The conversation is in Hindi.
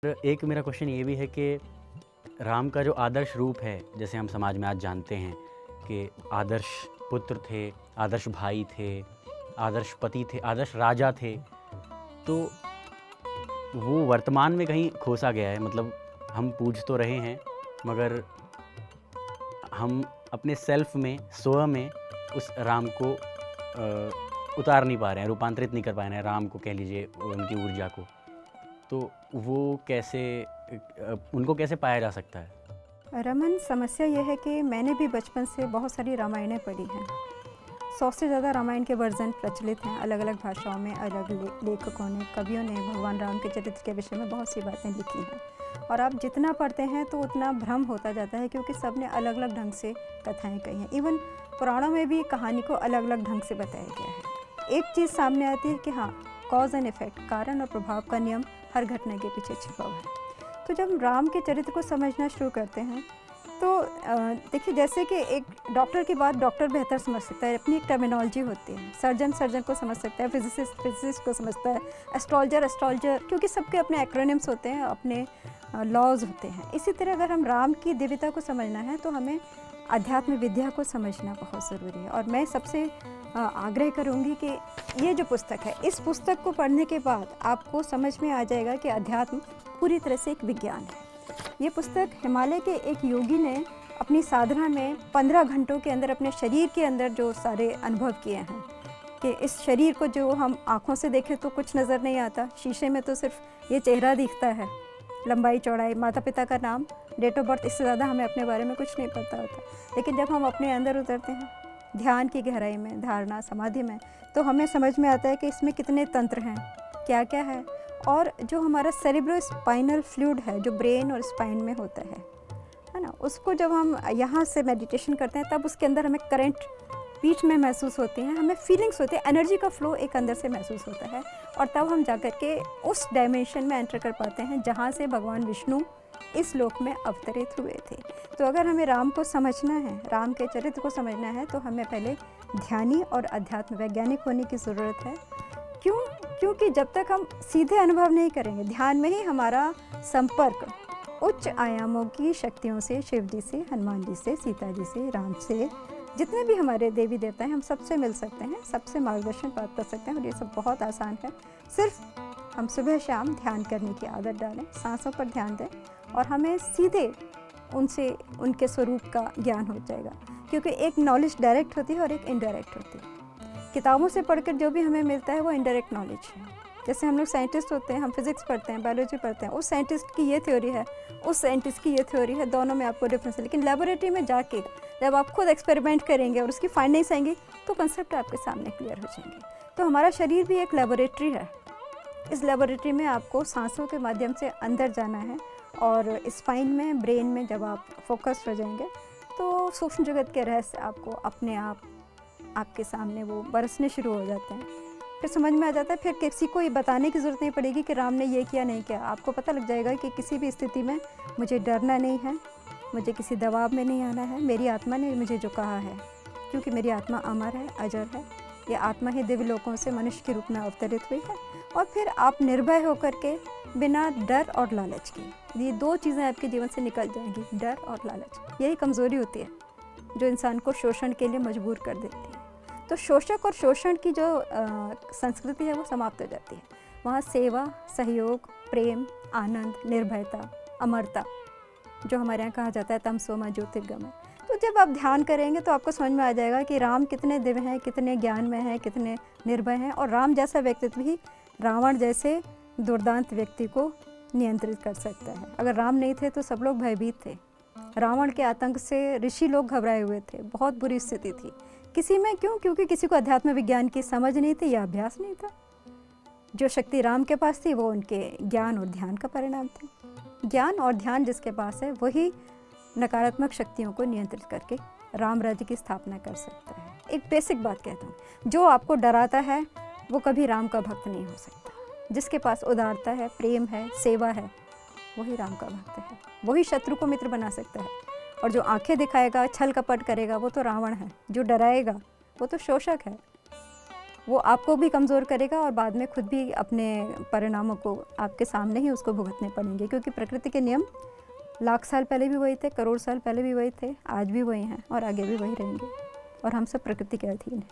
एक मेरा क्वेश्चन ये भी है कि राम का जो आदर्श रूप है, जैसे हम समाज में आज जानते हैं कि आदर्श पुत्र थे, आदर्श भाई थे, आदर्श पति थे, आदर्श राजा थे, तो वो वर्तमान में कहीं खोसा गया है। मतलब हम पूज तो रहे हैं, मगर हम अपने सेल्फ में, स्व में उस राम को उतार नहीं पा रहे हैं, रूपांतरित नहीं कर पा रहे हैं राम को, कह लीजिए उनकी ऊर्जा को। तो वो कैसे उनको कैसे पाया जा सकता है? रमन, समस्या यह है कि मैंने भी बचपन से बहुत सारी रामायणें पढ़ी हैं। 100 से ज़्यादा रामायण के वर्जन प्रचलित हैं, अलग अलग भाषाओं में, अलग लेखकों ने, कवियों ने भगवान राम के चरित्र के विषय में बहुत सी बातें लिखी हैं। और आप जितना पढ़ते हैं तो उतना भ्रम होता जाता है, क्योंकि सब ने अलग अलग ढंग से कथाएँ कही हैं। इवन पुराणों में भी कहानी को अलग अलग ढंग से बताया गया है। एक चीज़ सामने आती है कि हाँ, कॉज एंड इफेक्ट, कारण और प्रभाव का नियम हर घटना के पीछे छिपा हुआ है। तो जब हम राम के चरित्र को समझना शुरू करते हैं तो देखिए, जैसे कि एक डॉक्टर की बात डॉक्टर बेहतर समझ सकता है, अपनी एक टर्मिनोलॉजी होती है। सर्जन को समझ सकता है, फिजिसिस्ट को समझता है, एस्ट्रोलॉजर, क्योंकि सबके अपने एक्रोनिम्स होते हैं, अपने लॉज होते हैं। इसी तरह अगर हम राम की दिव्यता को समझना है तो हमें अध्यात्म विद्या को समझना बहुत ज़रूरी है। और मैं सबसे आग्रह करूंगी कि ये जो पुस्तक है, इस पुस्तक को पढ़ने के बाद आपको समझ में आ जाएगा कि अध्यात्म पूरी तरह से एक विज्ञान है। ये पुस्तक हिमालय के एक योगी ने अपनी साधना में 15 घंटों के अंदर अपने शरीर के अंदर जो सारे अनुभव किए हैं, कि इस शरीर को जो हम आँखों से देखें तो कुछ नज़र नहीं आता, शीशे में तो सिर्फ ये चेहरा दिखता है, लंबाई चौड़ाई, माता पिता का नाम, डेट ऑफ बर्थ, इससे ज़्यादा हमें अपने बारे में कुछ नहीं पता होता। लेकिन जब हम अपने अंदर उतरते हैं, ध्यान की गहराई में, धारणा समाधि में, तो हमें समझ में आता है कि इसमें कितने तंत्र हैं, क्या क्या है। और जो हमारा सेरिब्रो स्पाइनल फ्लूइड है, जो ब्रेन और स्पाइन में होता है ना, उसको जब हम यहाँ से मेडिटेशन करते हैं तब उसके अंदर हमें करंट बीच में महसूस होती हैं, हमें फीलिंग्स होती है, एनर्जी का फ्लो एक अंदर से महसूस होता है। और तब हम जाकर के उस डायमेंशन में एंटर कर पाते हैं जहाँ से भगवान विष्णु इस लोक में अवतरित हुए थे। तो अगर हमें राम को समझना है, राम के चरित्र को समझना है, तो हमें पहले ध्यानी और अध्यात्म वैज्ञानिक होने की ज़रूरत है। क्योंकि जब तक हम सीधे अनुभव नहीं करेंगे, ध्यान में ही हमारा संपर्क उच्च आयामों की शक्तियों से, शिव जी से, हनुमान जी से, सीता जी से, राम से, जितने भी हमारे देवी देवता हैं, हम सबसे मिल सकते हैं, सबसे मार्गदर्शन प्राप्त कर सकते हैं। और ये सब बहुत आसान है। सिर्फ हम सुबह शाम ध्यान करने की आदत डालें, सांसों पर ध्यान दें, और हमें सीधे उनसे, उनके स्वरूप का ज्ञान हो जाएगा। क्योंकि एक नॉलेज डायरेक्ट होती है और एक इनडायरेक्ट होती है। किताबों से पढ़कर जो भी हमें मिलता है वो इनडायरेक्ट नॉलेज है। जैसे हम लोग साइंटिस्ट होते हैं, हम फिजिक्स पढ़ते हैं, बायोलॉजी पढ़ते हैं, उस साइंटिस्ट की ये थ्योरी है, उस साइंटिस्ट की ये थ्योरी है, दोनों में आपको डिफरेंस है। लेकिन लेबोरेटरी में जाके जब आप खुद एक्सपेरिमेंट करेंगे और उसकी फाइंडिंग्स आएंगी तो कंसेप्ट आपके सामने क्लियर हो जाएंगे। तो हमारा शरीर भी एक लेबोरेटरी है। इस लेबोरेटरी में आपको सांसों के माध्यम से अंदर जाना है, और स्पाइन में, ब्रेन में जब आप फोकस हो जाएंगे तो सूक्ष्म जगत के रहस्य आपको अपने आप आपके सामने वो बरसने शुरू हो जाते हैं। फिर समझ में आ जाता है, फिर किसी को ये बताने की ज़रूरत नहीं पड़ेगी कि राम ने ये किया नहीं किया। आपको पता लग जाएगा कि किसी भी स्थिति में मुझे डरना नहीं है, मुझे किसी दबाव में नहीं आना है। मेरी आत्मा ने मुझे जो कहा है, क्योंकि मेरी आत्मा अमर है, अजर है, ये आत्मा ही दिव्य लोकों से मनुष्य के रूप में अवतरित हुई है। और फिर आप निर्भय होकर के, बिना डर और लालच के, ये दो चीज़ें आपके जीवन से निकल जाएंगी, डर और लालच। यही कमज़ोरी होती है जो इंसान को शोषण के लिए मजबूर कर देती है। तो शोषक और शोषण की जो संस्कृति है वो समाप्त हो जाती है। वहाँ सेवा, सहयोग, प्रेम, आनंद, निर्भयता, अमरता, जो हमारे यहाँ कहा जाता है तमसोमा ज्योतिर्गमय। तो जब आप ध्यान करेंगे तो आपको समझ में आ जाएगा कि राम कितने दिव्य हैं, कितने ज्ञान में हैं, कितने निर्भय हैं। और राम जैसा व्यक्तित्व ही रावण जैसे दुर्दांत व्यक्ति को नियंत्रित कर सकता है। अगर राम नहीं थे तो सब लोग भयभीत थे। रावण के आतंक से ऋषि लोग घबराए हुए थे, बहुत बुरी स्थिति थी किसी में। क्यों? क्योंकि किसी को अध्यात्म विज्ञान की समझ नहीं थी या अभ्यास नहीं था। जो शक्ति राम के पास थी वो उनके ज्ञान और ध्यान का परिणाम थी। ज्ञान और ध्यान जिसके पास है वही नकारात्मक शक्तियों को नियंत्रित करके राम राज्य की स्थापना कर सकता है। एक बेसिक बात कहता हूँ, जो आपको डराता है वो कभी राम का भक्त नहीं हो सकता। जिसके पास उदारता है, प्रेम है, सेवा है, वही राम का भक्त है। वही शत्रु को मित्र बना सकता है। और जो आंखें दिखाएगा, छल कपट करेगा, वो तो रावण है। जो डराएगा वो तो शोषक है। वो आपको भी कमज़ोर करेगा और बाद में खुद भी अपने परिणामों को आपके सामने ही उसको भुगतने पड़ेंगे, क्योंकि प्रकृति के नियम लाख साल पहले भी वही थे, करोड़ साल पहले भी वही थे, आज भी वही हैं और आगे भी वही रहेंगे, और हम सब प्रकृति के अधीन हैं।